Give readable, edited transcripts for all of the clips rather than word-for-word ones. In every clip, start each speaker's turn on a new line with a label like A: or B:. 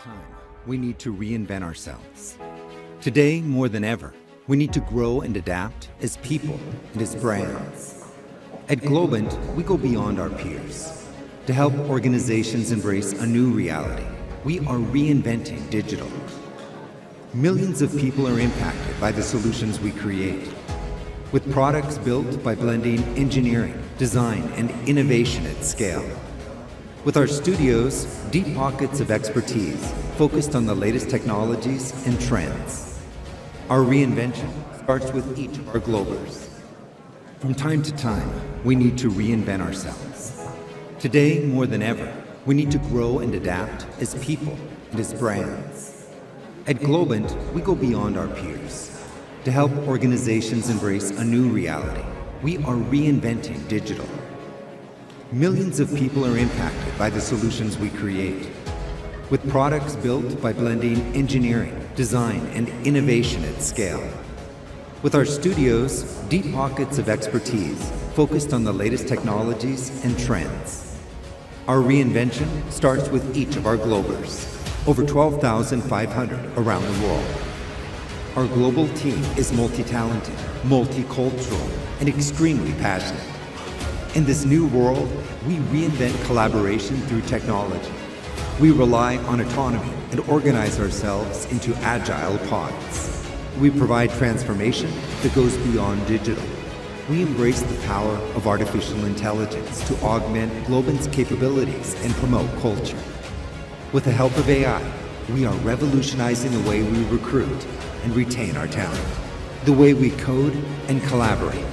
A: time, we need to reinvent ourselves. Today, more than ever, we need to grow and adapt as people and as brands. At Globant, we go beyond our peers. To help organizations embrace a new reality, we are reinventing digital. Millions of people are impacted by the solutions we create. With products built by blending engineering, design, and innovation at scale. With our studios, deep pockets of expertise focused on the latest technologies and trends. Our reinvention starts with each of our Globers. From time to time, we need to reinvent ourselves. Today, more than ever, we need to grow and adapt as people and as brands. At Globant, we go beyond our peers. To help organizations embrace a new reality, we are reinventing digital. Millions of people are impacted by the solutions we create. With products built by blending engineering, design, and innovation at scale. With our studios, deep pockets of expertise focused on the latest technologies and trends. Our reinvention starts with each of our Globers, over 12,500 around the world. Our global team is multi-talented, multicultural, and extremely passionate. In this new world, we reinvent collaboration through technology. We rely on autonomy and organize ourselves into agile pods. We provide transformation that goes beyond digital. We embrace the power of artificial intelligence to augment Globant's capabilities and promote culture. With the help of AI, we are revolutionizing the way we recruit and retain our talent, the way we code and collaborate.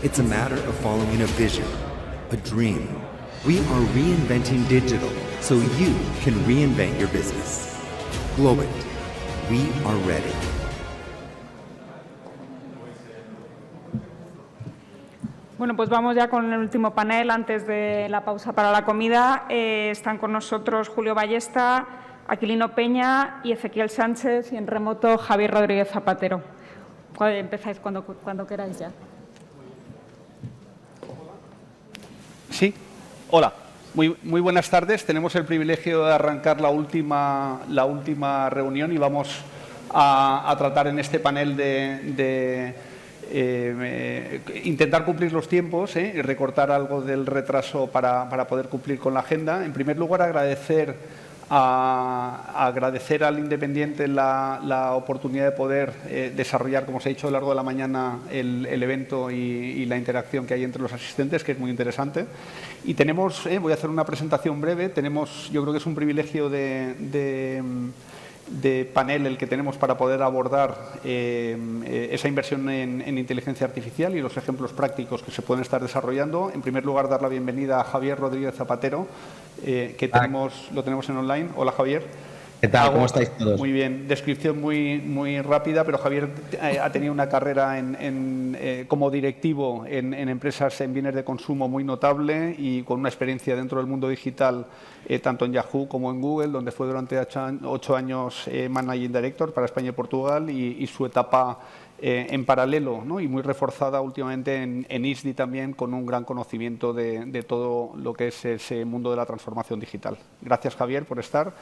A: It's a matter of following a vision, a dream. We are reinventing digital so you can reinvent your business. Globant, we are ready.
B: Bueno, pues vamos ya con el último panel antes de la pausa para la comida. Están con nosotros Julio Ballesta, Aquilino Peña y Ezequiel Sánchez, y en remoto Javier Rodríguez Zapatero. Empezáis cuando queráis ya.
C: Sí, hola, muy buenas tardes. Tenemos el privilegio de arrancar la última reunión y vamos a tratar en este panel de intentar cumplir los tiempos y recortar algo del retraso para poder cumplir con la agenda. En primer lugar, agradecer al Independiente la oportunidad de poder desarrollar, como os he dicho, a lo largo de la mañana el evento y la interacción que hay entre los asistentes, que es muy interesante. Y tenemos, voy a hacer una presentación breve, yo creo que es un privilegio de panel el que tenemos para poder abordar esa inversión en inteligencia artificial y los ejemplos prácticos que se pueden estar desarrollando. En primer lugar, dar la bienvenida a Javier Rodríguez Zapatero, que lo tenemos en online. Hola, Javier.
D: ¿Qué tal? ¿Cómo estáis todos?
C: Muy bien. Descripción muy rápida, pero Javier ha tenido una carrera como directivo en empresas en bienes de consumo muy notable y con una experiencia dentro del mundo digital, tanto en Yahoo como en Google, donde fue durante 8 años Managing Director para España y Portugal, y su etapa en paralelo, ¿no? Y muy reforzada últimamente en ISDI también, con un gran conocimiento de todo lo que es ese mundo de la transformación digital. Gracias, Javier, por estar.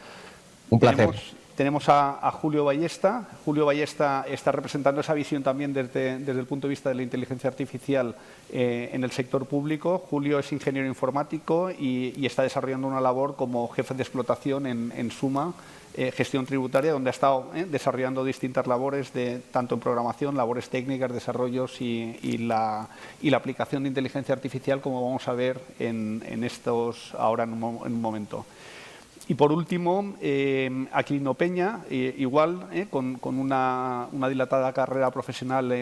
D: Un placer.
C: Tenemos a Julio Ballesta. Julio Ballesta está representando esa visión también desde el punto de vista de la inteligencia artificial en el sector público. Julio es ingeniero informático y está desarrollando una labor como jefe de explotación en Suma, gestión tributaria, donde ha estado desarrollando distintas labores, tanto en programación, labores técnicas, desarrollos y la aplicación de inteligencia artificial, como vamos a ver ahora en un momento. Y por último, Aquilino Peña, igual, con una dilatada carrera profesional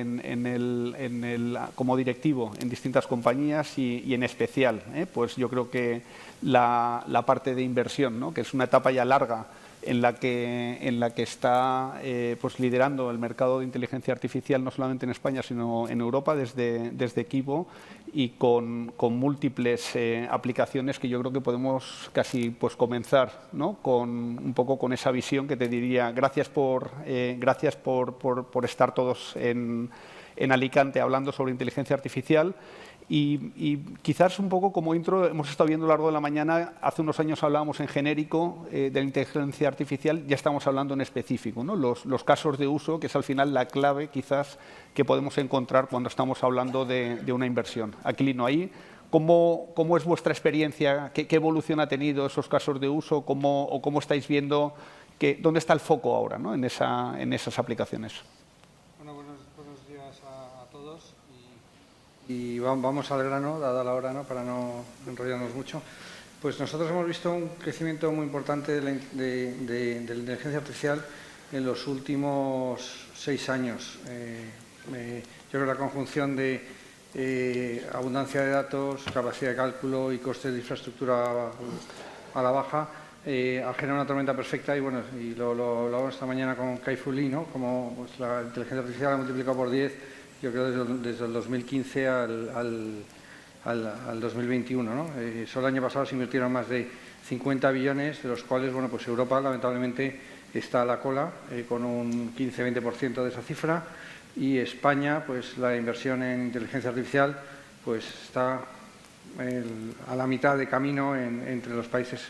C: como directivo en distintas compañías y en especial, pues yo creo que la parte de inversión, ¿no? Que es una etapa ya larga en la que está pues liderando el mercado de inteligencia artificial, no solamente en España, sino en Europa, desde Kibo, y con múltiples aplicaciones que yo creo que podemos casi pues comenzar, ¿no? Un poco con esa visión que te diría. Gracias por estar todos en Alicante hablando sobre inteligencia artificial. Y quizás un poco como intro, hemos estado viendo a lo largo de la mañana, hace unos años hablábamos en genérico de la inteligencia artificial, ya estamos hablando en específico, ¿no? Los casos de uso, que es al final la clave quizás que podemos encontrar cuando estamos hablando de una inversión. Aquilino, ahí, ¿cómo es vuestra experiencia? ¿Qué evolución ha tenido esos casos de uso? ¿Cómo estáis viendo? ¿Dónde está el foco ahora, ¿no? en esas aplicaciones?
E: Bueno, buenos días a todos. Y vamos al grano, dada la hora, ¿no? Para no enrollarnos mucho. Pues nosotros hemos visto un crecimiento muy importante de la inteligencia artificial en los últimos 6 años. Yo creo que la conjunción de abundancia de datos, capacidad de cálculo y costes de infraestructura a la baja ha generado una tormenta perfecta y bueno, y lo hablamos esta mañana con Kai-Fu Lee, ¿no? Como pues, la inteligencia artificial ha multiplicado por 10, yo creo desde el 2015 al 2021, ¿no? Solo el año pasado se invirtieron más de 50 billones, de los cuales, bueno, pues Europa lamentablemente está a la cola con un 15-20% de esa cifra y España, pues la inversión en inteligencia artificial, pues está a la mitad de camino entre los países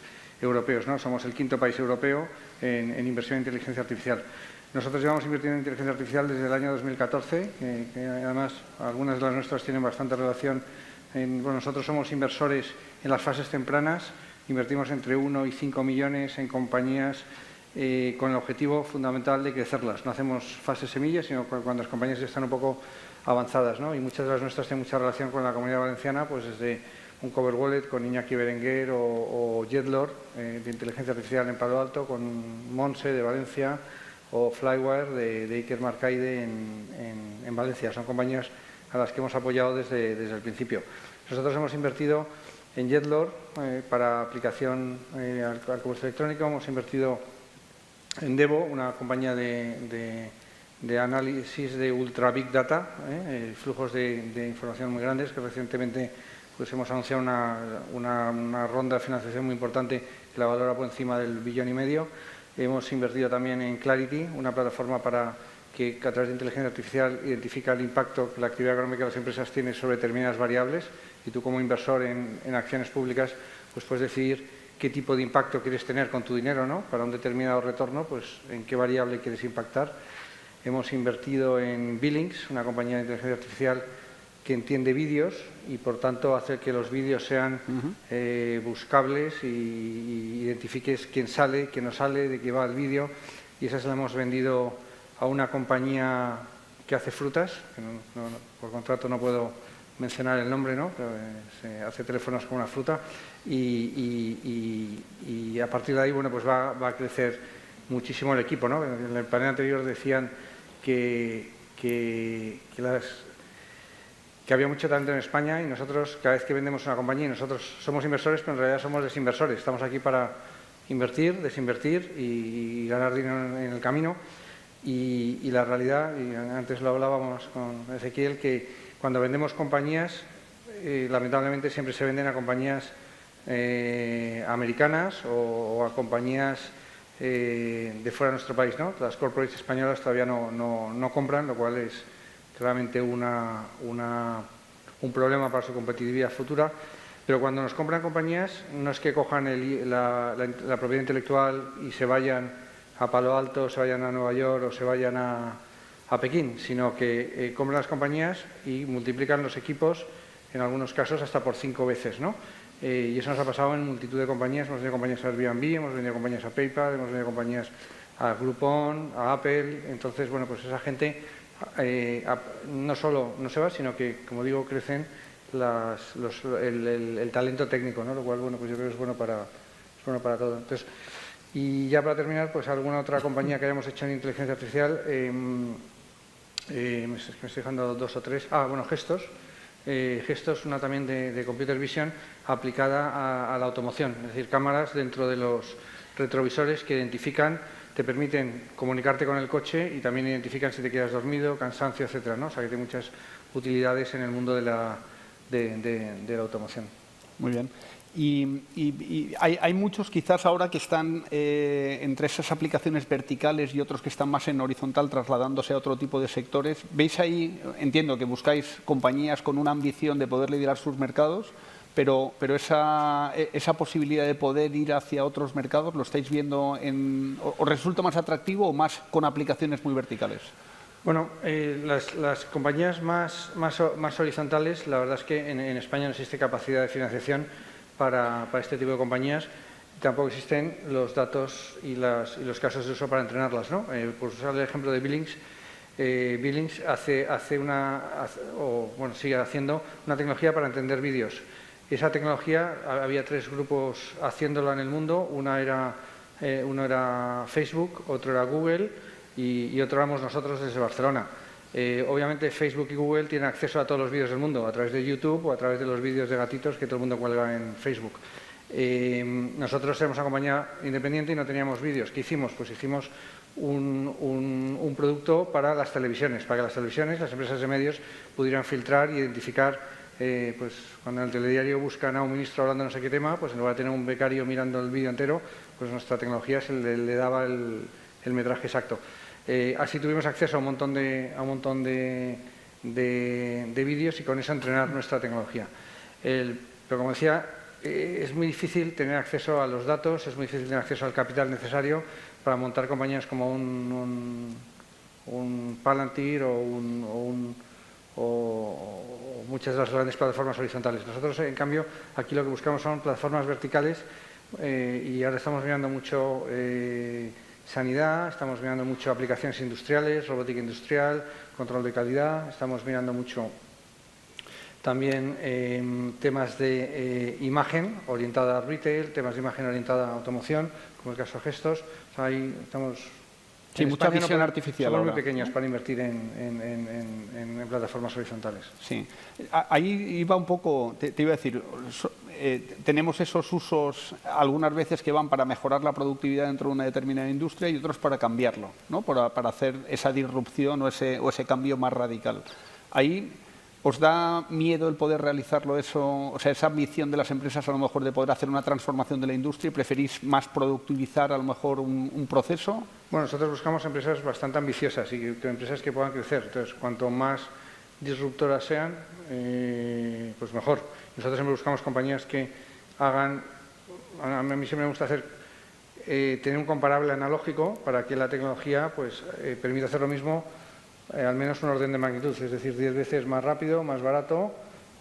E: europeos, ¿no? Somos el 5.º país europeo en inversión en inteligencia artificial. Nosotros llevamos invirtiendo en inteligencia artificial desde el año 2014, que además algunas de las nuestras tienen bastante relación. Bueno, nosotros somos inversores en las fases tempranas, invertimos entre 1 y 5 millones en compañías con el objetivo fundamental de crecerlas. No hacemos fases semillas, sino cuando las compañías ya están un poco avanzadas, ¿no? Y muchas de las nuestras tienen mucha relación con la Comunidad Valenciana, pues desde un Cover Wallet con Iñaki Berenguer o Jetlor de inteligencia artificial en Palo Alto, con Monse de Valencia, o Flywire de Iker Marcaide en Valencia. Son compañías a las que hemos apoyado desde el principio. Nosotros hemos invertido en Jetlor para aplicación al comercio electrónico, hemos invertido en Devo, una compañía de análisis de ultra big data, flujos de información muy grandes, que recientemente pues, hemos anunciado una ronda de financiación muy importante que la valora por encima del 1,5 billones. Hemos invertido también en Clarity, una plataforma para que a través de inteligencia artificial identifica el impacto que la actividad económica de las empresas tiene sobre determinadas variables y tú como inversor en acciones públicas pues puedes decidir qué tipo de impacto quieres tener con tu dinero, ¿no? Para un determinado retorno, pues en qué variable quieres impactar. Hemos invertido en Billings, una compañía de inteligencia artificial que entiende vídeos y por tanto hace que los vídeos sean buscables y identifiques quién sale, quién no sale, de qué va el vídeo, y esa se la hemos vendido a una compañía que hace frutas, que por contrato no puedo mencionar el nombre, ¿no? Pero se hace teléfonos con una fruta y a partir de ahí bueno, pues va a crecer muchísimo el equipo, ¿no? En el panel anterior decían que había mucho talento en España y nosotros, cada vez que vendemos una compañía, nosotros somos inversores, pero en realidad somos desinversores. Estamos aquí para invertir, desinvertir y ganar dinero en el camino. Y la realidad, y antes lo hablábamos con Ezequiel, que cuando vendemos compañías, lamentablemente siempre se venden a compañías americanas o a compañías de fuera de nuestro país, ¿no? Las corporates españolas todavía no compran, lo cual es claramente un problema para su competitividad futura, pero cuando nos compran compañías no es que cojan la propiedad intelectual y se vayan a Palo Alto, se vayan a Nueva York o se vayan a Pekín, sino que compran las compañías y multiplican los equipos, en algunos casos hasta por 5 veces, ¿no? Y eso nos ha pasado en multitud de compañías. Hemos vendido compañías a Airbnb, hemos vendido compañías a PayPal, hemos vendido compañías a Groupon, a Apple. Entonces, bueno, pues esa gente no solo no se va, sino que, como digo, crecen el talento técnico, ¿no? Lo cual, bueno, pues yo creo que es bueno para todo. Entonces, y ya para terminar, pues alguna otra compañía que hayamos hecho en inteligencia artificial, me estoy dejando 2 o 3. Bueno, Gestos. Gestos, una también de Computer Vision aplicada a la automoción, es decir, cámaras dentro de los retrovisores que identifican, te permiten comunicarte con el coche y también identifican si te quedas dormido, cansancio, etcétera, ¿no? O sea, que tiene muchas utilidades en el mundo de la automoción.
C: Muy bien. Y hay muchos quizás ahora que están entre esas aplicaciones verticales y otros que están más en horizontal trasladándose a otro tipo de sectores. ¿Veis ahí, entiendo que buscáis compañías con una ambición de poder liderar sus mercados, pero esa posibilidad de poder ir hacia otros mercados, ¿lo estáis viendo os resulta más atractivo o más con aplicaciones muy verticales?
E: Bueno, las compañías más horizontales, la verdad es que en España no existe capacidad de financiación para este tipo de compañías. Tampoco existen los datos y los casos de uso para entrenarlas, ¿no? Por usar el ejemplo de Billings, Billings sigue haciendo una tecnología para entender vídeos. Esa tecnología, había 3 grupos haciéndola en el mundo. Uno era Facebook, otro era Google y otro éramos nosotros desde Barcelona. Obviamente Facebook y Google tienen acceso a todos los vídeos del mundo a través de YouTube o a través de los vídeos de gatitos que todo el mundo cuelga en Facebook. Nosotros éramos una compañía independiente y no teníamos vídeos. ¿Qué hicimos? Pues hicimos un producto para las televisiones, para que las televisiones, las empresas de medios, pudieran filtrar e identificar, pues cuando en el telediario buscan a un ministro hablando de no sé qué tema, pues en lugar de tener un becario mirando el vídeo entero, pues nuestra tecnología le daba el metraje exacto. Así tuvimos acceso a un montón de vídeos y con eso entrenar nuestra tecnología. Pero como decía, es muy difícil tener acceso a los datos, es muy difícil tener acceso al capital necesario para montar compañías como un Palantir o muchas de las grandes plataformas horizontales. Nosotros, en cambio, aquí lo que buscamos son plataformas verticales y ahora estamos mirando mucho sanidad, estamos mirando mucho aplicaciones industriales, robótica industrial, control de calidad, estamos mirando mucho también temas de imagen orientada a retail, temas de imagen orientada a automoción, como el caso de Gestos. O sea, ahí estamos...
C: Sí, mucha visión artificial.
E: Somos muy pequeños para invertir en plataformas horizontales.
C: Sí. Ahí iba un poco, te iba a decir, tenemos esos usos algunas veces que van para mejorar la productividad dentro de una determinada industria y otros para cambiarlo, ¿no? Para hacer esa disrupción o ese cambio más radical. Ahí... ¿Os da miedo el poder realizarlo eso? O sea, esa ambición de las empresas a lo mejor de poder hacer una transformación de la industria y preferís más productivizar a lo mejor un proceso.
E: Bueno, nosotros buscamos empresas bastante ambiciosas y empresas que puedan crecer. Entonces, cuanto más disruptoras sean, pues mejor. Nosotros siempre buscamos compañías que hagan... A mí siempre me gusta tener un comparable analógico para que la tecnología pues, permita hacer lo mismo al menos un orden de magnitud, es decir, 10 veces más rápido, más barato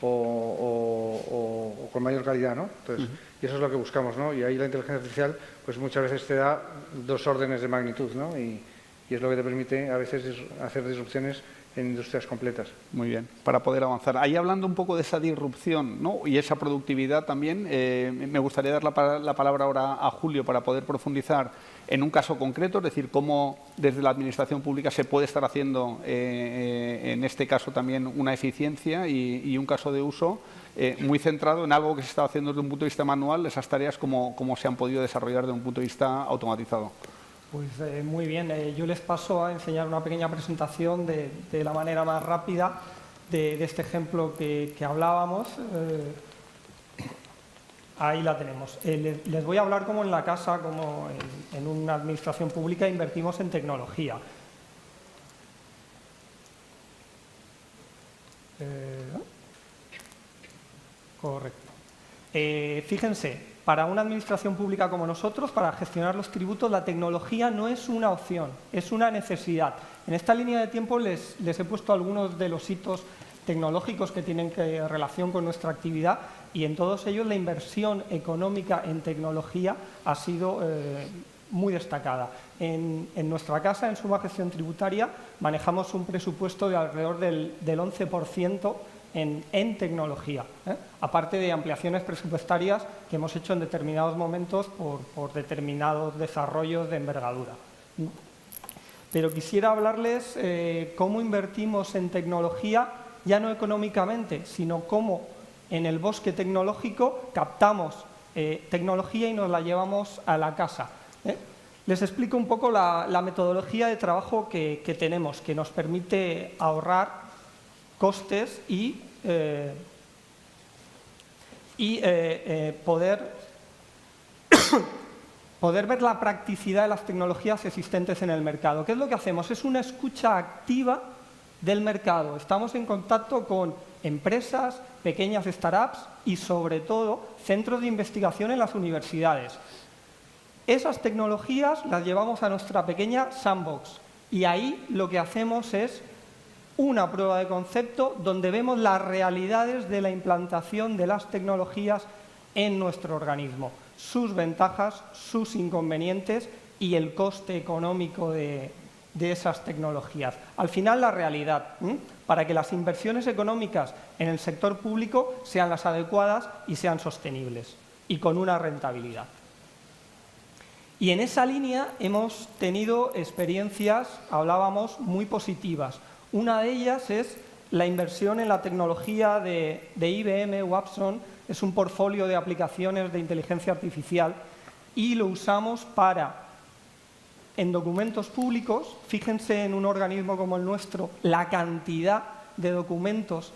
E: o con mayor calidad, ¿no? Entonces, y eso es lo que buscamos, ¿no? Y ahí la inteligencia artificial, pues muchas veces te da 2 órdenes de magnitud, ¿no? Y es lo que te permite a veces hacer disrupciones en industrias completas.
C: Muy bien, para poder avanzar. Ahí hablando un poco de esa disrupción, ¿no? Y esa productividad también, me gustaría dar la palabra ahora a Julio para poder profundizar en un caso concreto, es decir, cómo desde la administración pública se puede estar haciendo, en este caso también, una eficiencia y un caso de uso muy centrado en algo que se está haciendo desde un punto de vista manual, esas tareas cómo se han podido desarrollar desde un punto de vista automatizado.
F: Pues muy bien, yo les paso a enseñar una pequeña presentación de la manera más rápida de este ejemplo que hablábamos. Ahí la tenemos. Les voy a hablar cómo en la casa, como en una administración pública, invertimos en tecnología. Correcto. Fíjense. Para una administración pública como nosotros, para gestionar los tributos, la tecnología no es una opción, es una necesidad. En esta línea de tiempo les he puesto algunos de los hitos tecnológicos que tienen relación con nuestra actividad y en todos ellos la inversión económica en tecnología ha sido muy destacada. En nuestra casa, en Suma Gestión Tributaria, manejamos un presupuesto de alrededor del 11% en tecnología, aparte de ampliaciones presupuestarias que hemos hecho en determinados momentos por determinados desarrollos de envergadura. Pero quisiera hablarles cómo invertimos en tecnología, ya no económicamente, sino cómo en el bosque tecnológico captamos tecnología y nos la llevamos a la casa. Les explico un poco la metodología de trabajo que tenemos, que nos permite ahorrar costes y y poder ver la practicidad de las tecnologías existentes en el mercado. ¿Qué es lo que hacemos? Es una escucha activa del mercado. Estamos en contacto con empresas, pequeñas startups y, sobre todo, centros de investigación en las universidades. Esas tecnologías las llevamos a nuestra pequeña sandbox y ahí lo que hacemos es una prueba de concepto donde vemos las realidades de la implantación de las tecnologías en nuestro organismo, sus ventajas, sus inconvenientes y el coste económico de esas tecnologías. Al final, la realidad, para que las inversiones económicas en el sector público sean las adecuadas y sean sostenibles y con una rentabilidad. Y en esa línea hemos tenido experiencias, hablábamos, muy positivas. Una de ellas es la inversión en la tecnología de IBM Watson. Es un portfolio de aplicaciones de inteligencia artificial y lo usamos para, en documentos públicos, fíjense en un organismo como el nuestro, la cantidad de documentos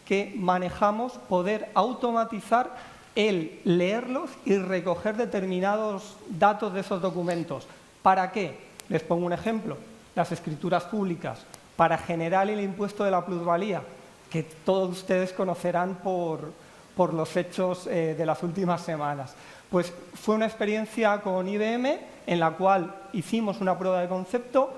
F: que manejamos, poder automatizar el leerlos y recoger determinados datos de esos documentos. ¿Para qué? Les pongo un ejemplo. Las escrituras públicas. Para generar el impuesto de la plusvalía, que todos ustedes conocerán por los hechos de las últimas semanas. Pues fue una experiencia con IBM en la cual hicimos una prueba de concepto,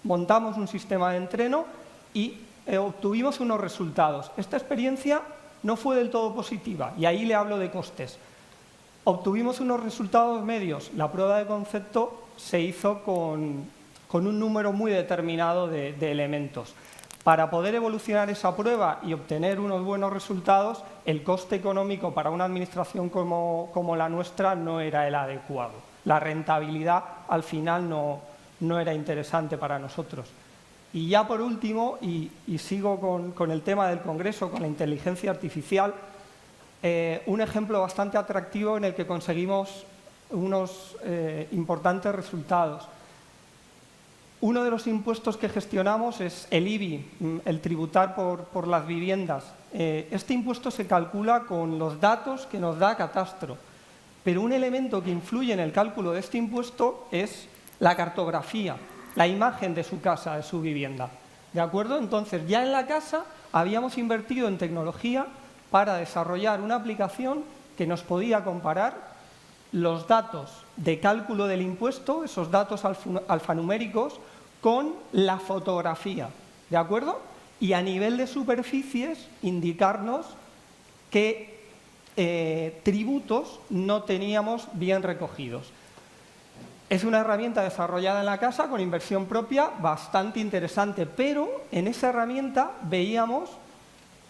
F: montamos un sistema de entreno y obtuvimos unos resultados. Esta experiencia no fue del todo positiva y ahí le hablo de costes. Obtuvimos unos resultados medios. La prueba de concepto se hizo con un número muy determinado de elementos. Para poder evolucionar esa prueba y obtener unos buenos resultados, el coste económico para una administración como la nuestra no era el adecuado. La rentabilidad al final no era interesante para nosotros. Y ya por último, y sigo con el tema del Congreso, con la inteligencia artificial, un ejemplo bastante atractivo en el que conseguimos unos importantes resultados. Uno de los impuestos que gestionamos es el IBI, el tributar por las viviendas. Este impuesto se calcula con los datos que nos da Catastro, pero un elemento que influye en el cálculo de este impuesto es la cartografía, la imagen de su casa, de su vivienda. ¿De acuerdo? Entonces, ya en la casa habíamos invertido en tecnología para desarrollar una aplicación que nos podía comparar los datos de cálculo del impuesto, esos datos alfanuméricos, con la fotografía, ¿de acuerdo? Y a nivel de superficies, indicarnos qué tributos no teníamos bien recogidos. Es una herramienta desarrollada en la casa con inversión propia bastante interesante, pero en esa herramienta veíamos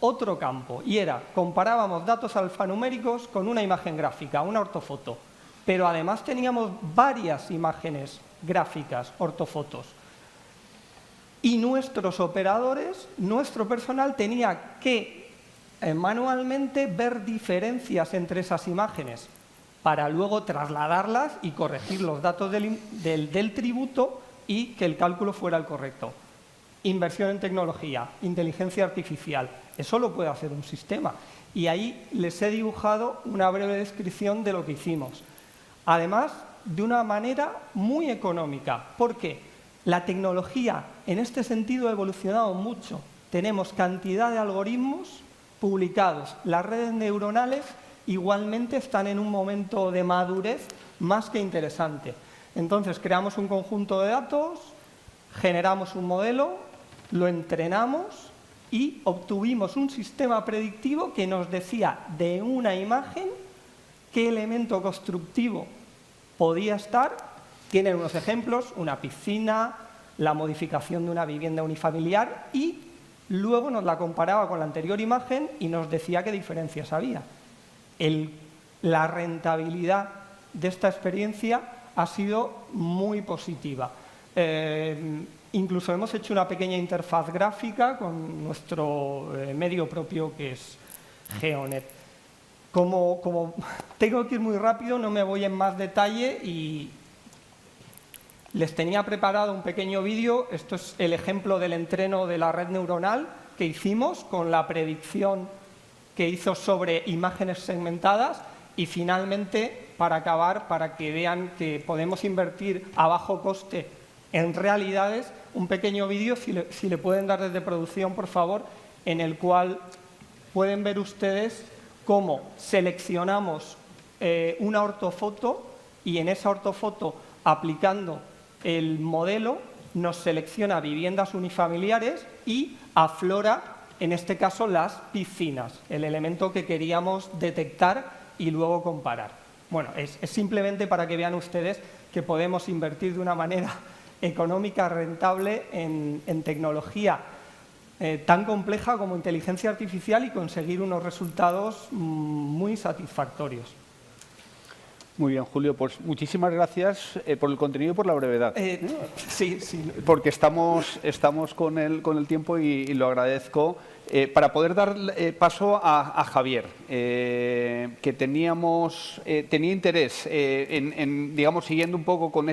F: otro campo y era, comparábamos datos alfanuméricos con una imagen gráfica, una ortofoto, pero además teníamos varias imágenes gráficas, ortofotos. Y nuestros operadores, nuestro personal tenía que manualmente ver diferencias entre esas imágenes para luego trasladarlas y corregir los datos del tributo y que el cálculo fuera el correcto. Inversión en tecnología, inteligencia artificial, eso lo puede hacer un sistema. Y ahí les he dibujado una breve descripción de lo que hicimos. Además, de una manera muy económica. ¿Por qué? La tecnología en este sentido ha evolucionado mucho. Tenemos cantidad de algoritmos publicados. Las redes neuronales igualmente están en un momento de madurez más que interesante. Entonces, creamos un conjunto de datos, generamos un modelo, lo entrenamos y obtuvimos un sistema predictivo que nos decía de una imagen qué elemento constructivo podía estar. Tienen unos ejemplos, una piscina, la modificación de una vivienda unifamiliar y luego nos la comparaba con la anterior imagen y nos decía qué diferencias había. La rentabilidad de esta experiencia ha sido muy positiva. Incluso hemos hecho una pequeña interfaz gráfica con nuestro medio propio que es Geonet. Como tengo que ir muy rápido, no me voy en más detalle y les tenía preparado un pequeño vídeo. Esto es el ejemplo del entreno de la red neuronal que hicimos con la predicción que hizo sobre imágenes segmentadas y finalmente, para acabar, para que vean que podemos invertir a bajo coste en realidades, un pequeño vídeo, si le pueden dar desde producción, por favor, en el cual pueden ver ustedes cómo seleccionamos una ortofoto y en esa ortofoto, aplicando el modelo, nos selecciona viviendas unifamiliares y aflora, en este caso, las piscinas, el elemento que queríamos detectar y luego comparar. Bueno, es simplemente para que vean ustedes que podemos invertir de una manera económica rentable en tecnología tan compleja como inteligencia artificial y conseguir unos resultados muy satisfactorios.
C: Muy bien, Julio, pues muchísimas gracias por el contenido y por la brevedad.
F: Sí.
C: Porque estamos con el tiempo y lo agradezco. Para poder dar paso a Javier, que tenía interés en, digamos, siguiendo un poco con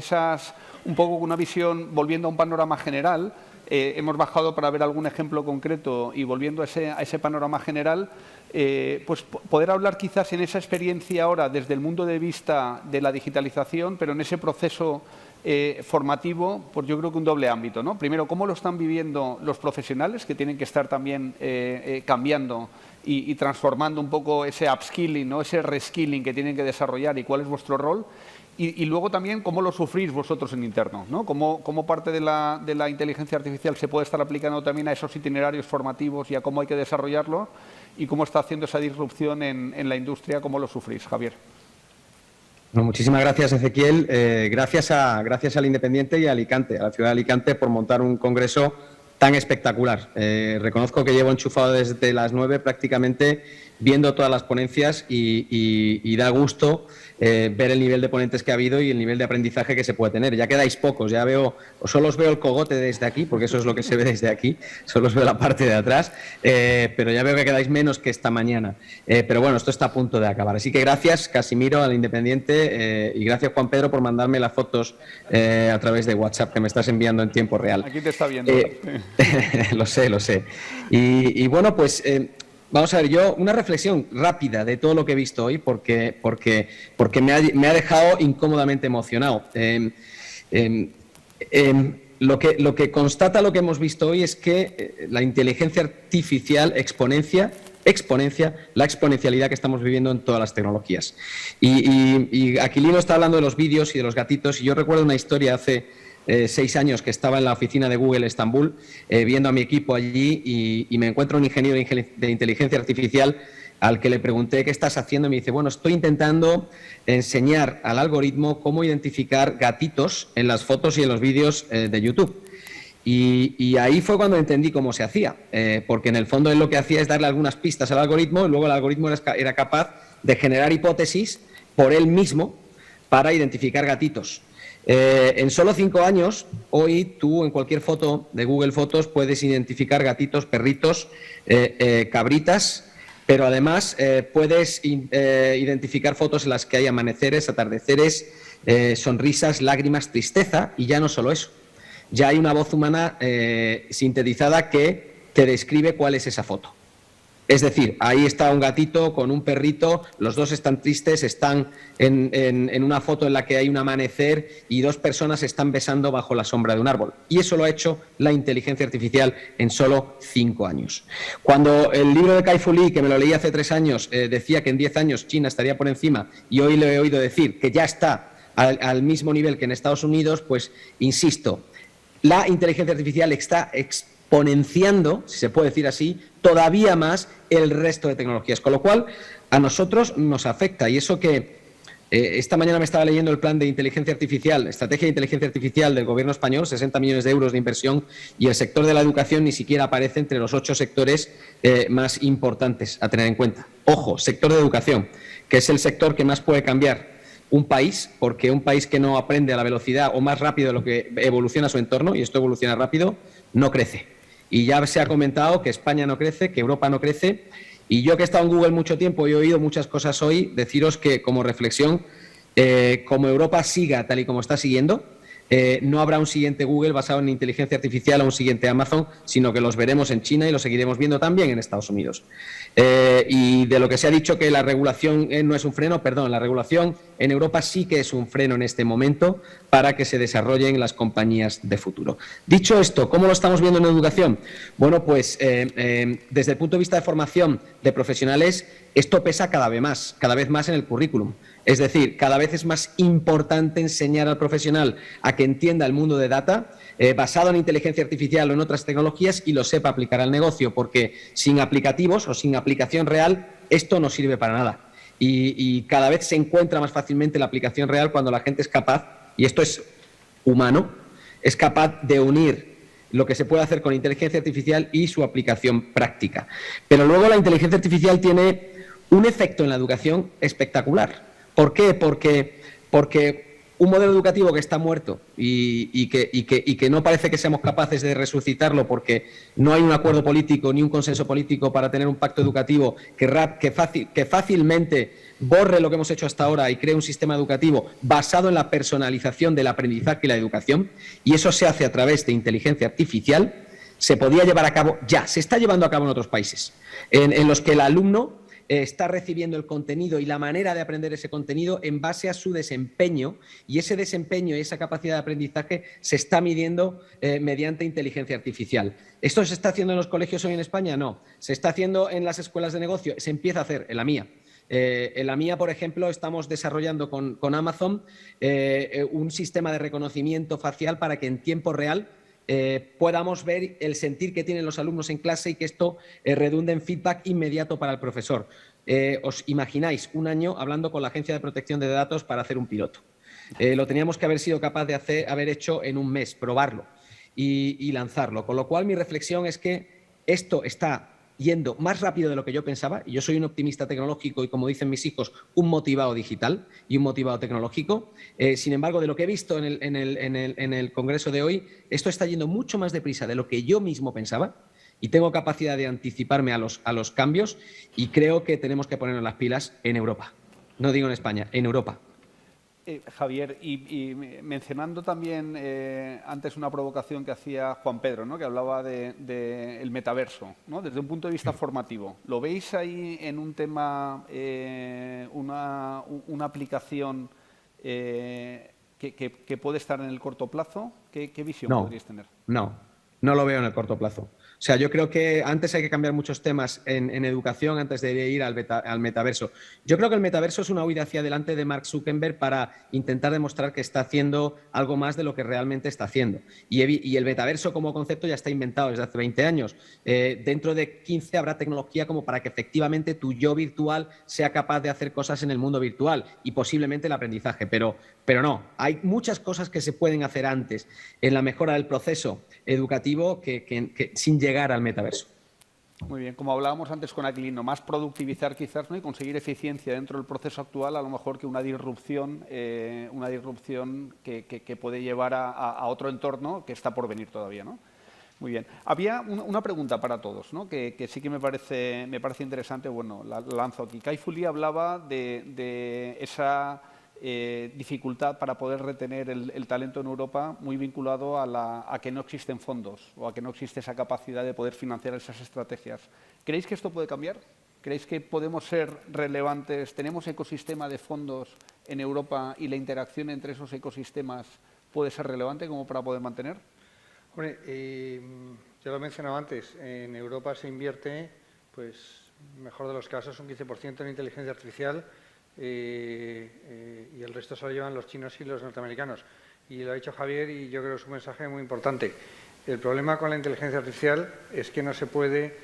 C: una visión, volviendo a un panorama general. Hemos bajado para ver algún ejemplo concreto y volviendo a ese panorama general, pues poder hablar quizás en esa experiencia ahora desde el punto de vista de la digitalización, pero en ese proceso formativo, pues yo creo que un doble ámbito, ¿no? Primero, cómo lo están viviendo los profesionales, que tienen que estar también cambiando y transformando un poco ese upskilling, ¿no? Ese reskilling que tienen que desarrollar y cuál es vuestro rol. Y luego también cómo lo sufrís vosotros en interno, ¿no? Cómo parte de la inteligencia artificial se puede estar aplicando también a esos itinerarios formativos y a cómo hay que desarrollarlo y cómo está haciendo esa disrupción en la industria, cómo lo sufrís, Javier.
D: Bueno, muchísimas gracias, Ezequiel. Gracias al Independiente y a Alicante, a la ciudad de Alicante, por montar un congreso tan espectacular. Reconozco que llevo enchufado desde las 9 prácticamente viendo todas las ponencias y da gusto ver el nivel de ponentes que ha habido y el nivel de aprendizaje que se puede tener. Ya quedáis pocos, ya veo, solo os veo el cogote desde aquí, porque eso es lo que se ve desde aquí, solo os veo la parte de atrás, pero ya veo que quedáis menos que esta mañana. Pero bueno, esto está a punto de acabar. Así que gracias, Casimiro, al Independiente, y gracias, Juan Pedro, por mandarme las fotos a través de WhatsApp que me estás enviando en tiempo real.
C: Aquí te está viendo.
D: Lo sé. Y bueno, pues... vamos a ver, yo una reflexión rápida de todo lo que he visto hoy porque me ha dejado incómodamente emocionado. Lo que constata lo que hemos visto hoy es que la inteligencia artificial exponencia la exponencialidad que estamos viviendo en todas las tecnologías. Y Aquilino está hablando de los vídeos y de los gatitos, y yo recuerdo una historia hace 6 años que estaba en la oficina de Google Estambul viendo a mi equipo allí y me encuentro un ingeniero de inteligencia artificial al que le pregunté qué estás haciendo y me dice, bueno, estoy intentando enseñar al algoritmo cómo identificar gatitos en las fotos y en los vídeos de YouTube. Y ahí fue cuando entendí cómo se hacía, porque en el fondo él lo que hacía es darle algunas pistas al algoritmo y luego el algoritmo era capaz de generar hipótesis por él mismo para identificar gatitos. En solo 5 años, hoy tú en cualquier foto de Google Fotos puedes identificar gatitos, perritos, cabritas, pero además puedes identificar fotos en las que hay amaneceres, atardeceres, sonrisas, lágrimas, tristeza, y ya no solo eso. Ya hay una voz humana sintetizada que te describe cuál es esa foto. Es decir, ahí está un gatito con un perrito, los dos están tristes, están en una foto en la que hay un amanecer y 2 personas se están besando bajo la sombra de un árbol. Y eso lo ha hecho la inteligencia artificial en solo 5 años. Cuando el libro de Kai-Fu Lee, que me lo leí hace 3 años, decía que en 10 años China estaría por encima, y hoy le he oído decir que ya está al mismo nivel que en Estados Unidos, pues insisto, la inteligencia artificial está exponenciando, si se puede decir así, todavía más el resto de tecnologías, con lo cual a nosotros nos afecta. Y eso que esta mañana me estaba leyendo el plan de inteligencia artificial, estrategia de inteligencia artificial del gobierno español, 60 millones de euros de inversión, y el sector de la educación ni siquiera aparece entre los 8 sectores más importantes a tener en cuenta. Ojo, sector de educación, que es el sector que más puede cambiar un país, porque un país que no aprende a la velocidad o más rápido de lo que evoluciona su entorno, y esto evoluciona rápido, no crece. Y ya se ha comentado que España no crece, que Europa no crece. Y yo que he estado en Google mucho tiempo y he oído muchas cosas hoy, deciros que como reflexión, como Europa siga tal y como está siguiendo, no habrá un siguiente Google basado en inteligencia artificial o un siguiente Amazon, sino que los veremos en China y los seguiremos viendo también en Estados Unidos. Y de lo que se ha dicho que la regulación no es un freno, perdón, la regulación en Europa sí que es un freno en este momento para que se desarrollen las compañías de futuro. Dicho esto, ¿cómo lo estamos viendo en educación? Bueno, pues desde el punto de vista de formación de profesionales, esto pesa cada vez más en el currículum. Es decir, cada vez es más importante enseñar al profesional a que entienda el mundo de data basado en inteligencia artificial o en otras tecnologías y lo sepa aplicar al negocio, porque sin aplicativos o sin aplicación real esto no sirve para nada. Y cada vez se encuentra más fácilmente la aplicación real cuando la gente es capaz, y esto es humano, es capaz de unir lo que se puede hacer con inteligencia artificial y su aplicación práctica. Pero luego la inteligencia artificial tiene un efecto en la educación espectacular. ¿Por qué? Porque un modelo educativo que está muerto y que no parece que seamos capaces de resucitarlo porque no hay un acuerdo político ni un consenso político para tener un pacto educativo que fácilmente borre lo que hemos hecho hasta ahora y cree un sistema educativo basado en la personalización del aprendizaje y la educación, y eso se hace a través de inteligencia artificial, se podía llevar a cabo ya, se está llevando a cabo en otros países, en los que el alumno está recibiendo el contenido y la manera de aprender ese contenido en base a su desempeño, y ese desempeño y esa capacidad de aprendizaje se está midiendo mediante inteligencia artificial. ¿Esto se está haciendo en los colegios hoy en España? No. ¿Se está haciendo en las escuelas de negocio? Se empieza a hacer en la mía. En la mía, por ejemplo, estamos desarrollando con Amazon un sistema de reconocimiento facial para que en tiempo real podamos ver el sentir que tienen los alumnos en clase y que esto redunde en feedback inmediato para el profesor. ¿Os imagináis un año hablando con la Agencia de Protección de Datos para hacer un piloto? Lo teníamos que haber sido capaz de haber hecho en un mes, probarlo y lanzarlo. Con lo cual, mi reflexión es que esto está yendo más rápido de lo que yo pensaba, y yo soy un optimista tecnológico y, como dicen mis hijos, un motivado digital y un motivado tecnológico. Sin embargo, de lo que he visto en el Congreso de hoy, esto está yendo mucho más deprisa de lo que yo mismo pensaba, y tengo capacidad de anticiparme a los cambios, y creo que tenemos que ponernos las pilas en Europa. No digo en España, en Europa.
C: Javier, y mencionando también antes una provocación que hacía Juan Pedro, ¿no?, que hablaba del metaverso, ¿no?, desde un punto de vista formativo. ¿Lo veis ahí en un tema, una aplicación que puede estar en el corto plazo? ¿Qué visión podríais tener?
D: No lo veo en el corto plazo. O sea, yo creo que antes hay que cambiar muchos temas en educación antes de ir al metaverso. Yo creo que el metaverso es una huida hacia adelante de Mark Zuckerberg para intentar demostrar que está haciendo algo más de lo que realmente está haciendo. Y el metaverso como concepto ya está inventado desde hace 20 años. Dentro de 15 habrá tecnología como para que efectivamente tu yo virtual sea capaz de hacer cosas en el mundo virtual y posiblemente el aprendizaje. Pero no, hay muchas cosas que se pueden hacer antes en la mejora del proceso educativo que sin llegar al metaverso.
C: Muy bien, como hablábamos antes con Aquilino, más productivizar quizás, ¿no?, y conseguir eficiencia dentro del proceso actual, a lo mejor que una disrupción que puede llevar a otro entorno que está por venir todavía, ¿no? Muy bien. Había una pregunta para todos, ¿no?, que sí que me parece interesante. Bueno, la lanzo aquí. Kai-Fu Lee hablaba de esa dificultad para poder retener el talento en Europa, muy vinculado a que no existen fondos o a que no existe esa capacidad de poder financiar esas estrategias. ¿Creéis que esto puede cambiar? ¿Creéis que podemos ser relevantes? ¿Tenemos ecosistema de fondos en Europa y la interacción entre esos ecosistemas puede ser relevante como para poder mantener?
E: Hombre, ya lo he mencionado antes, en Europa se invierte, pues, mejor de los casos, un 15% en inteligencia artificial, y el resto se lo llevan los chinos y los norteamericanos. Y lo ha dicho Javier, y yo creo que es un mensaje muy importante. El problema con la inteligencia artificial es que no se puede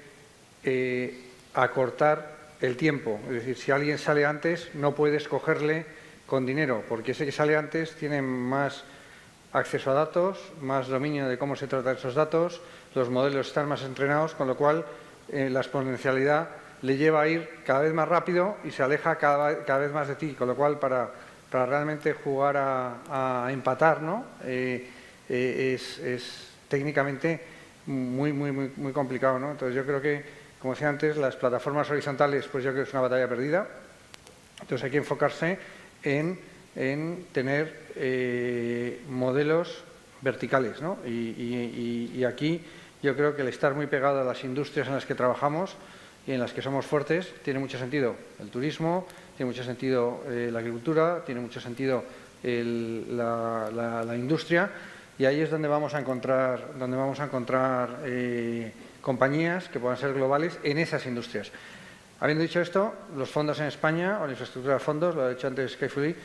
E: acortar el tiempo. Es decir, si alguien sale antes, no puedes cogerle con dinero, porque ese que sale antes tiene más acceso a datos, más dominio de cómo se tratan esos datos, los modelos están más entrenados, con lo cual la exponencialidad le lleva a ir cada vez más rápido y se aleja cada vez más de ti, con lo cual para realmente jugar a empatar, ¿no?, es técnicamente muy complicado, ¿no? Entonces yo creo que, como decía antes, las plataformas horizontales, pues yo creo que es una batalla perdida. Entonces hay que enfocarse en en tener modelos verticales, ¿no? Y aquí yo creo que el estar muy pegado a las industrias en las que trabajamos y en las que somos fuertes tiene mucho sentido. El turismo, tiene mucho sentido la agricultura, tiene mucho sentido la industria, y ahí es donde vamos a encontrar compañías que puedan ser globales en esas industrias. Habiendo dicho esto, los fondos en España, o la infraestructura de fondos, lo ha dicho antes Skyfully,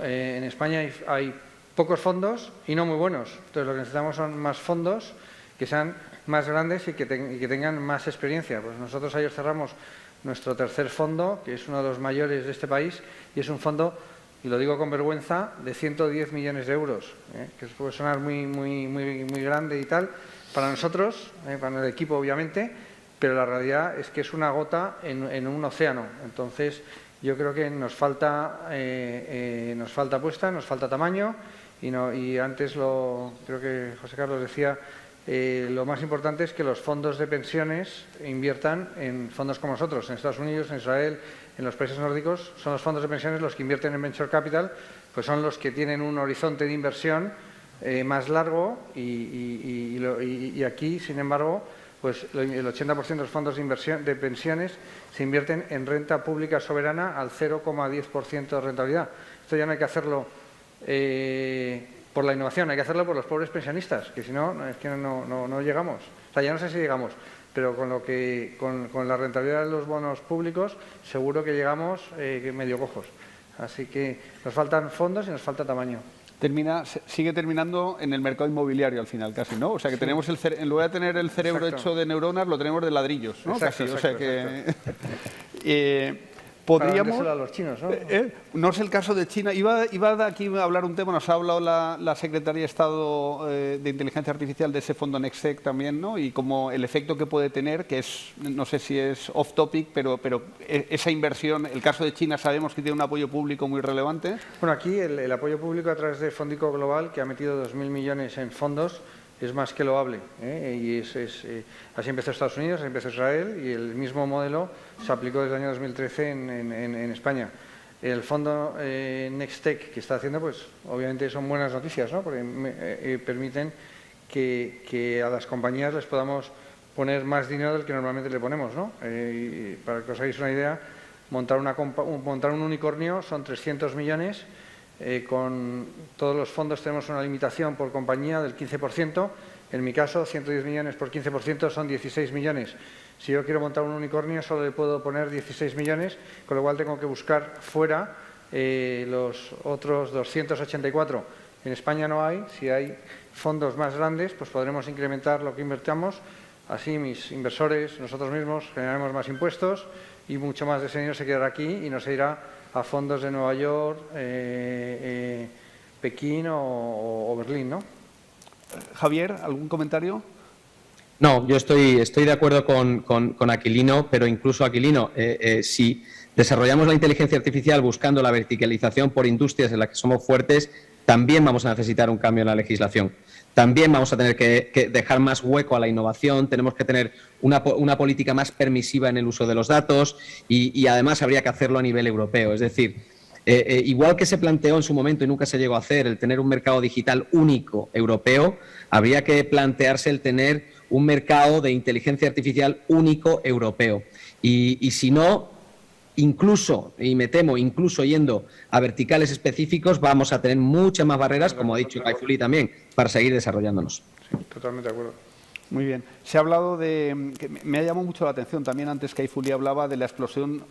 E: en España hay pocos fondos y no muy buenos. Entonces, lo que necesitamos son más fondos que sean más grandes y que tengan más experiencia. Pues nosotros ayer cerramos nuestro tercer fondo, que es uno de los mayores de este país, y es un fondo, y lo digo con vergüenza, de 110 millones de euros, que puede sonar muy grande y tal, para nosotros, para el equipo obviamente, pero la realidad es que es una gota en un océano. Entonces, yo creo que nos falta apuesta, nos falta tamaño, y antes creo que José Carlos decía, lo más importante es que los fondos de pensiones inviertan en fondos como nosotros, en Estados Unidos, en Israel, en los países nórdicos. Son los fondos de pensiones los que invierten en Venture Capital, pues son los que tienen un horizonte de inversión más largo, y aquí, sin embargo, pues el 80% de los fondos de pensiones se invierten en renta pública soberana al 0,10% de rentabilidad. Esto ya no hay que hacerlo por la innovación, hay que hacerlo por los pobres pensionistas, que si no, es que no llegamos. O sea, ya no sé si llegamos, pero con la rentabilidad de los bonos públicos seguro que llegamos medio cojos. Así que nos faltan fondos y nos falta tamaño.
C: Sigue terminando en el mercado inmobiliario al final, casi, ¿no? O sea, que sí, tenemos en lugar de tener el cerebro hecho de neuronas, lo tenemos de ladrillos, ¿no?
E: Exacto,
C: casi,
E: exacto,
C: o sea que podríamos...
E: Para a los chinos, ¿no?
C: No es el caso de China. Iba aquí a hablar un tema, nos ha hablado la Secretaría de Estado de Inteligencia Artificial de ese fondo NextTech también, ¿no? Y como el efecto que puede tener, que es, no sé si es off topic, pero esa inversión, el caso de China sabemos que tiene un apoyo público muy relevante.
E: Bueno, aquí el apoyo público a través de Fondico Global, que ha metido 2.000 millones en fondos, es más que loable, y así empezó Estados Unidos, así empezó Israel, y el mismo modelo se aplicó desde el año 2013 en España. El fondo NextTech que está haciendo, pues obviamente son buenas noticias, ¿no? Porque permiten que a las compañías les podamos poner más dinero del que normalmente le ponemos, ¿no? Para que os hagáis una idea, montar un unicornio son 300 millones. Con todos los fondos tenemos una limitación por compañía del 15%. En mi caso, 110 millones por 15% son 16 millones. Si yo quiero montar un unicornio, solo le puedo poner 16 millones, con lo cual tengo que buscar fuera los otros 284. En España no hay. Si hay fondos más grandes, pues podremos incrementar lo que invertamos. Así mis inversores, nosotros mismos, generaremos más impuestos y mucho más de ese dinero se quedará aquí y no se irá a fondos de Nueva York, Pekín o Berlín, ¿no?
C: Javier, ¿algún comentario?
D: No, yo estoy de acuerdo con Aquilino, pero incluso Aquilino, si desarrollamos la inteligencia artificial buscando la verticalización por industrias en las que somos fuertes, también vamos a necesitar un cambio en la legislación. También vamos a tener que dejar más hueco a la innovación, tenemos que tener una política más permisiva en el uso de los datos y además habría que hacerlo a nivel europeo. Es decir, igual que se planteó en su momento y nunca se llegó a hacer el tener un mercado digital único europeo, habría que plantearse el tener un mercado de inteligencia artificial único europeo. Y si no, incluso, y me temo, incluso yendo a verticales específicos, vamos a tener muchas más barreras, como ha dicho Skyfully también, para seguir desarrollándonos.
E: Sí, totalmente de acuerdo.
C: Muy bien. Se ha hablado de... que me ha llamado mucho la atención también antes que Skyfully hablaba de la explosión,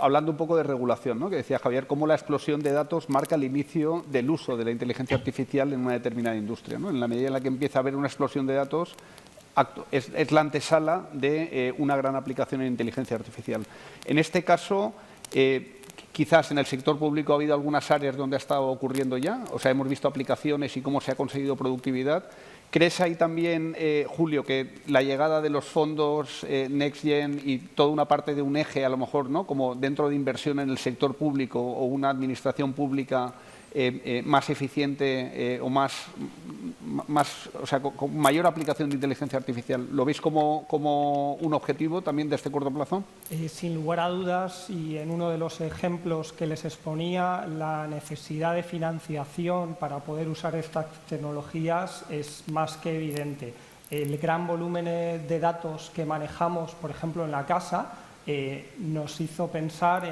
C: hablando un poco de regulación, ¿no? Que decía Javier, cómo la explosión de datos marca el inicio del uso de la inteligencia artificial en una determinada industria, ¿no? En la medida en la que empieza a haber una explosión de datos, es la antesala de una gran aplicación en inteligencia artificial. En este caso, quizás en el sector público ha habido algunas áreas donde ha estado ocurriendo ya, o sea, hemos visto aplicaciones y cómo se ha conseguido productividad. ¿Crees ahí también, Julio, que la llegada de los fondos NextGen y toda una parte de un eje, a lo mejor, ¿no? Como dentro de inversión en el sector público o una administración pública más eficiente o más o sea, con mayor aplicación de inteligencia artificial. ¿Lo veis como un objetivo también de este corto plazo?
F: Sin lugar a dudas, y en uno de los ejemplos que les exponía, la necesidad de financiación para poder usar estas tecnologías es más que evidente. El gran volumen de datos que manejamos, por ejemplo, en la casa, nos hizo pensar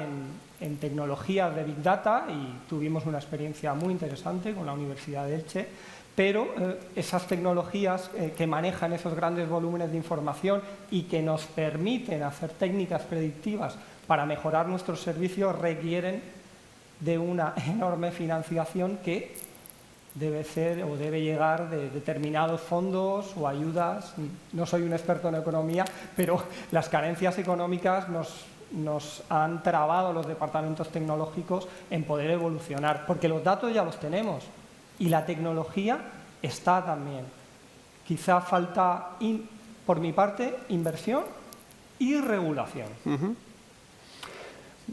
F: en tecnologías de Big Data y tuvimos una experiencia muy interesante con la Universidad de Elche, pero esas tecnologías que manejan esos grandes volúmenes de información y que nos permiten hacer técnicas predictivas para mejorar nuestros servicios requieren de una enorme financiación que debe ser o debe llegar de determinados fondos o ayudas. No soy un experto en economía, pero las carencias económicas nos han trabado los departamentos tecnológicos en poder evolucionar, porque los datos ya los tenemos y la tecnología está también. Quizá falta, por mi parte, inversión y regulación.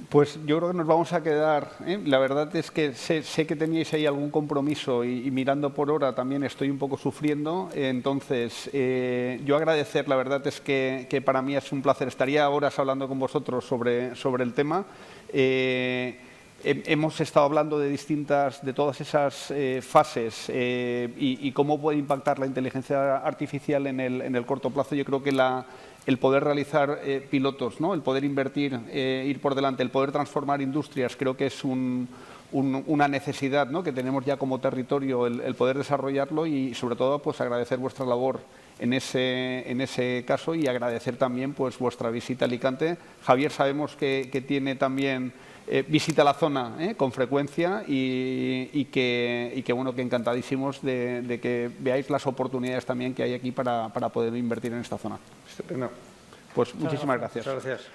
C: Pues yo creo que nos vamos a quedar, ¿eh? La verdad es que sé que teníais ahí algún compromiso y mirando por hora también estoy un poco sufriendo. Entonces, yo agradecer, la verdad es que para mí es un placer. Estaría horas hablando con vosotros sobre el tema. Hemos estado hablando de todas esas fases y cómo puede impactar la inteligencia artificial en el corto plazo. Yo creo que el poder realizar pilotos, ¿no? El poder invertir, ir por delante, el poder transformar industrias, creo que es una necesidad, ¿no? Que tenemos ya como territorio el poder desarrollarlo y sobre todo pues agradecer vuestra labor en ese caso y agradecer también pues vuestra visita a Alicante. Javier, sabemos que tiene también visita a la zona con frecuencia y que bueno, que encantadísimos de que veáis las oportunidades también que hay aquí para poder invertir en esta zona.
E: Estupendo.
C: Pues muchísimas gracias.
E: Muchas gracias.